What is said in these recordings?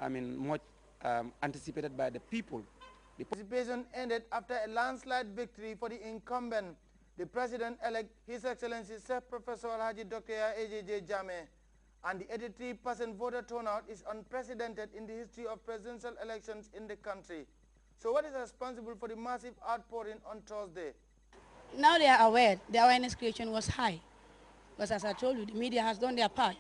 much anticipated by the people. The participation ended after a landslide victory for the incumbent, the President-elect, His Excellency Sir Professor Alhaji Dr. A.J.J. Jammeh, and the 83% voter turnout is unprecedented in the history of presidential elections in the country. So what is responsible for the massive outpouring on Thursday? Now they are aware. The awareness creation was high. Because as I told you, the media has done their part.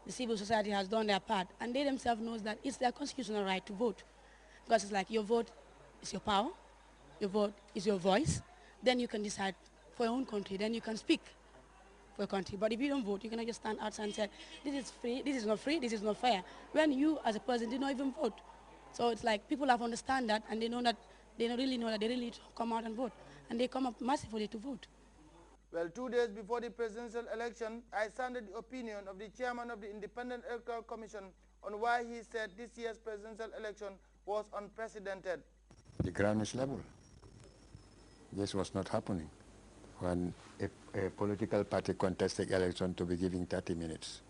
The civil society has done their part. And they themselves know that it's their constitutional right to vote. Because it's like your vote is your power. Your vote is your voice. Then you can decide for your own country. Then you can speak for your country. But if you don't vote, you cannot just stand outside and say, this is free, this is not free, this is not fair. When you as a person did not even vote. So it's like people have understand that, and they know that they really know that they really need to come out and vote. And they come up massively to vote. Well, 2 days before the presidential election, I sounded the opinion of the chairman of the Independent Electoral Commission on why he said this year's presidential election was unprecedented. The ground is level. This was not happening when a political party contested election to be giving 30 minutes.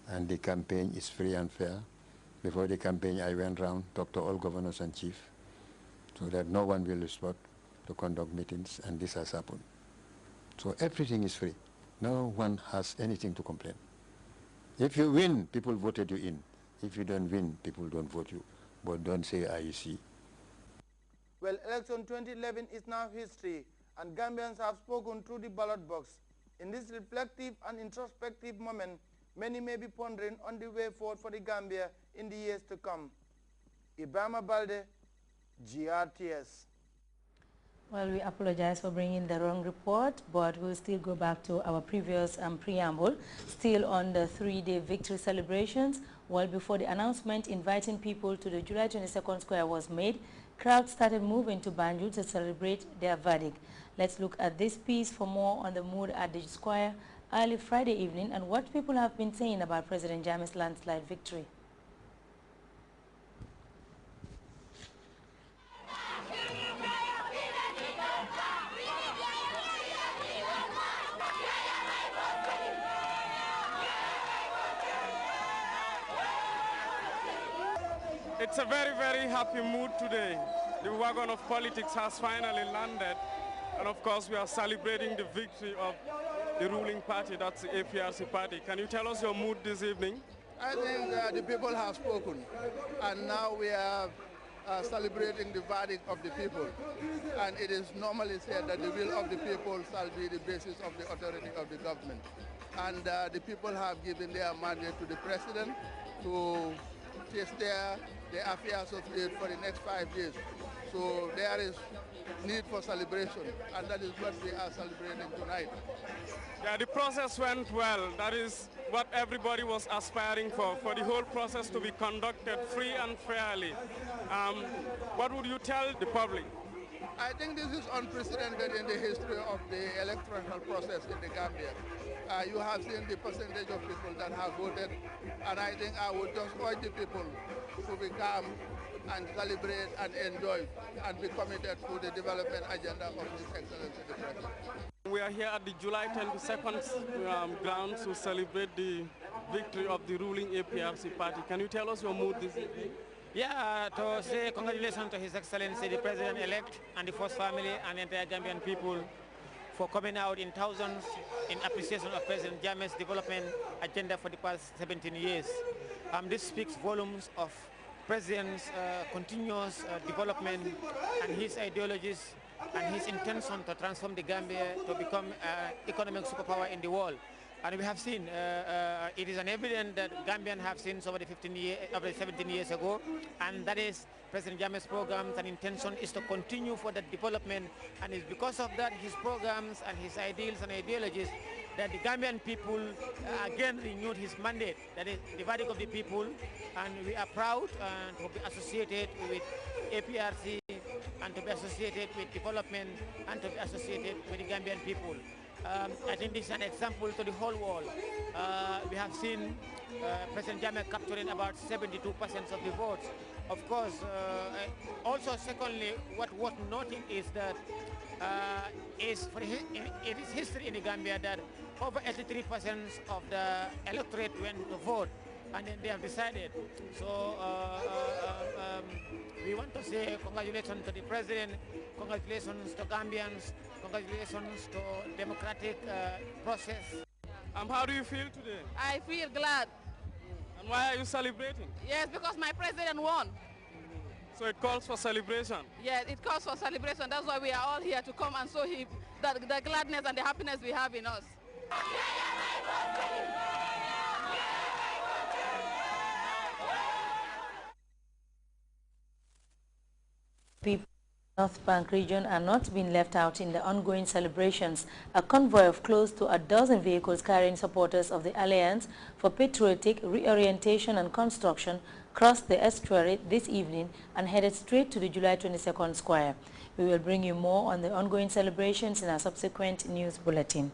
And the campaign is free and fair. Before the campaign, I went around, talked to all governors and chiefs, so that no one will respond to conduct meetings, and this has happened. So everything is free. No one has anything to complain. If you win, people voted you in. If you don't win, people don't vote you. But don't say IEC. Well, election 2011 is now history, and Gambians have spoken through the ballot box. In this reflective and introspective moment, many may be pondering on the way forward for the Gambia in the years to come. Ibrahima Balde, GRTS. Well, we apologize for bringing the wrong report, but we'll still go back to our previous preamble, still on the three-day victory celebrations. Well, before the announcement inviting people to the July 22nd square was made, crowds started moving to Banjul to celebrate their verdict. Let's look at this piece for more on the mood at the square early Friday evening and what people have been saying about President Jammeh's landslide victory. It's a very, very happy mood today. The wagon of politics has finally landed. And of course, we are celebrating the victory of the ruling party, that's the APRC party. Can you tell us your mood this evening? I think the people have spoken. And now we are celebrating the verdict of the people. And it is normally said that the will of the people shall be the basis of the authority of the government. And the people have given their mandate to the president to take their affairs of state for the next 5 years. So there is need for celebration, and that is what we are celebrating tonight. Yeah, the process went well. That is what everybody was aspiring for the whole process to be conducted free and fairly. What would you tell the public? I think this is unprecedented in the history of the electoral process in the Gambia. You have seen the percentage of people that have voted, and I think I would just urge the people to be calm and celebrate and enjoy and be committed to the development agenda of His Excellency the President. We are here at the July 22nd grounds to celebrate the victory of the ruling APRC party. Can you tell us your mood this evening? Yeah, to say congratulations to His Excellency the President-elect and the first family and the entire Gambian people for coming out in thousands in appreciation of President Jammeh's development agenda for the past 17 years. This speaks volumes of President's continuous development and his ideologies and his intention to transform the Gambia to become an economic superpower in the world. And we have seen, it is an evidence that Gambians have seen over the 17 years ago, and that is President Jammeh's programs and intention is to continue for that development, and it's because of that, his programs and his ideals and ideologies, that the Gambian people again renewed his mandate, that is the verdict of the people, and we are proud to be associated with APRC and to be associated with development and to be associated with the Gambian people. I think this is an example to the whole world. We have seen President Jammeh capturing about 72% of the votes. Of course, also secondly, what worth noting is that it is history in the Gambia that over 83% of the electorate went to vote, and then they have decided. So say congratulations to the president, congratulations to Gambians, congratulations to democratic process. How do you feel today? I feel glad. And why are you celebrating? Yes, because my president won. So it calls for celebration? Yes, it calls for celebration. That's why we are all here to come and show him the gladness and the happiness we have in us. People in the North Bank region are not being left out in the ongoing celebrations. A convoy of close to a dozen vehicles carrying supporters of the Alliance for Patriotic Reorientation and Construction crossed the estuary this evening and headed straight to the July 22nd Square. We will bring you more on the ongoing celebrations in our subsequent news bulletin.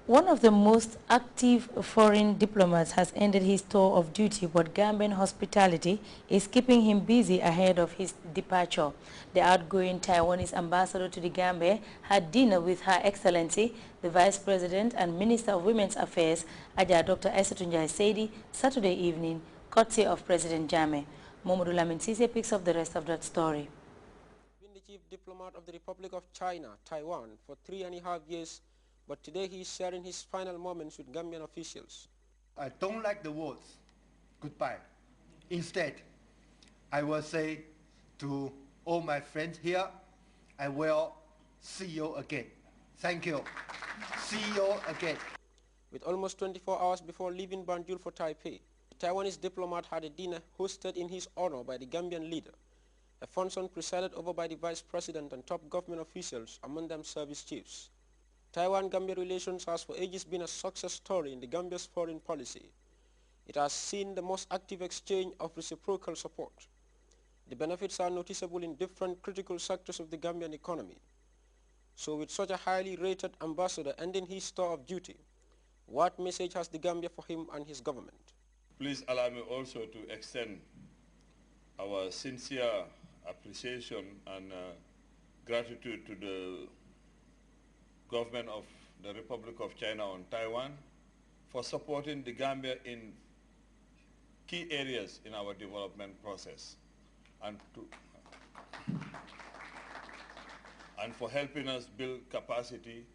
One of the most active foreign diplomats has ended his tour of duty, but Gambian hospitality is keeping him busy ahead of his departure. The outgoing Taiwanese ambassador to the Gambia had dinner with Her Excellency, the Vice President and Minister of Women's Affairs, Aja Dr. Esetunjai Seidi, Saturday evening, courtesy of President Jammeh. Momodu Lamin Sise picks up the rest of that story. Been the chief diplomat of the Republic of China, Taiwan, for 3.5 years, but today he is sharing his final moments with Gambian officials. I don't like the words goodbye. Instead, I will say to all my friends here, I will see you again. Thank you. See you again. With almost 24 hours before leaving Banjul for Taipei, the Taiwanese diplomat had a dinner hosted in his honor by the Gambian leader, a function presided over by the Vice President and top government officials, among them service chiefs. Taiwan-Gambia relations has for ages been a success story in the Gambia's foreign policy. It has seen the most active exchange of reciprocal support. The benefits are noticeable in different critical sectors of the Gambian economy. So with such a highly rated ambassador ending his tour of duty, what message has the Gambia for him and his government? Please allow me also to extend our sincere appreciation and gratitude to the government of the Republic of China on Taiwan for supporting the Gambia in key areas in our development process and for helping us build capacity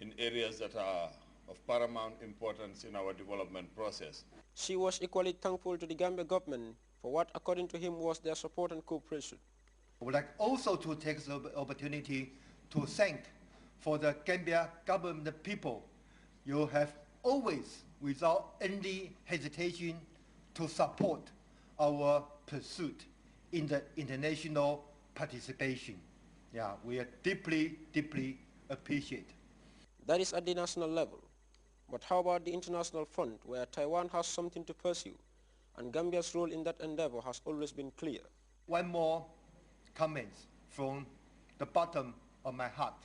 in areas that are of paramount importance in our development process. She was equally thankful to the Gambia government for what, according to him, was their support and cooperation. I would like also to take the opportunity to thank for the Gambia government people. You have always, without any hesitation, to support our pursuit in the international participation. Yeah, we are deeply, deeply appreciate. That is at the national level. But how about the international front, where Taiwan has something to pursue, and Gambia's role in that endeavor has always been clear? One more comment from the bottom of my heart.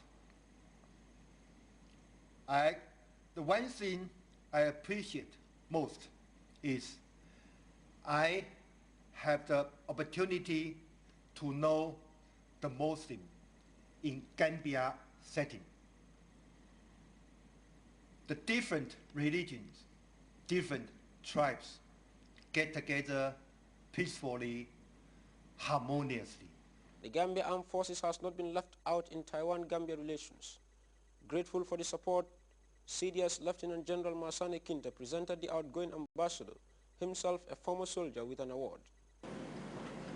The one thing I appreciate most is I have the opportunity to know the Muslim in Gambia setting. The different religions, different tribes get together peacefully, harmoniously. The Gambia Armed Forces has not been left out in Taiwan-Gambia relations. Grateful for the support, CDS Lieutenant General Masane Kinta presented the outgoing ambassador, himself a former soldier, with an award.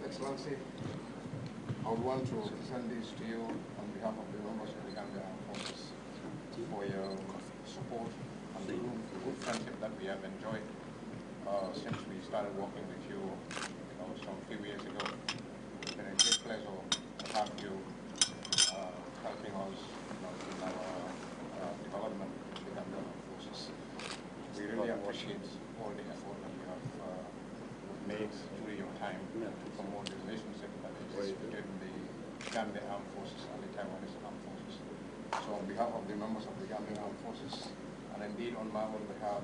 Excellency, I would want to present this to you on behalf of the members of the Gambia Armed Forces for your support and the good friendship that we have enjoyed since we started working with you, some few years ago. It's been a great pleasure to have you helping us in our development of the Gambia Armed Forces. We really appreciate all the effort that you have made during your time to promote the relationship that exists between the Gambia Armed Forces and the Taiwanese Armed Forces. So on behalf of the members of the Gambia Armed Forces, and indeed on my own behalf,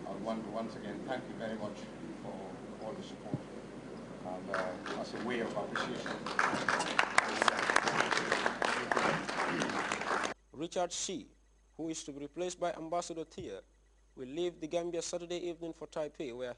I want to once again thank you very much for all the support. And as a way of appreciation. Richard Xi, who is to be replaced by Ambassador Thea, will leave the Gambia Saturday evening for Taipei, where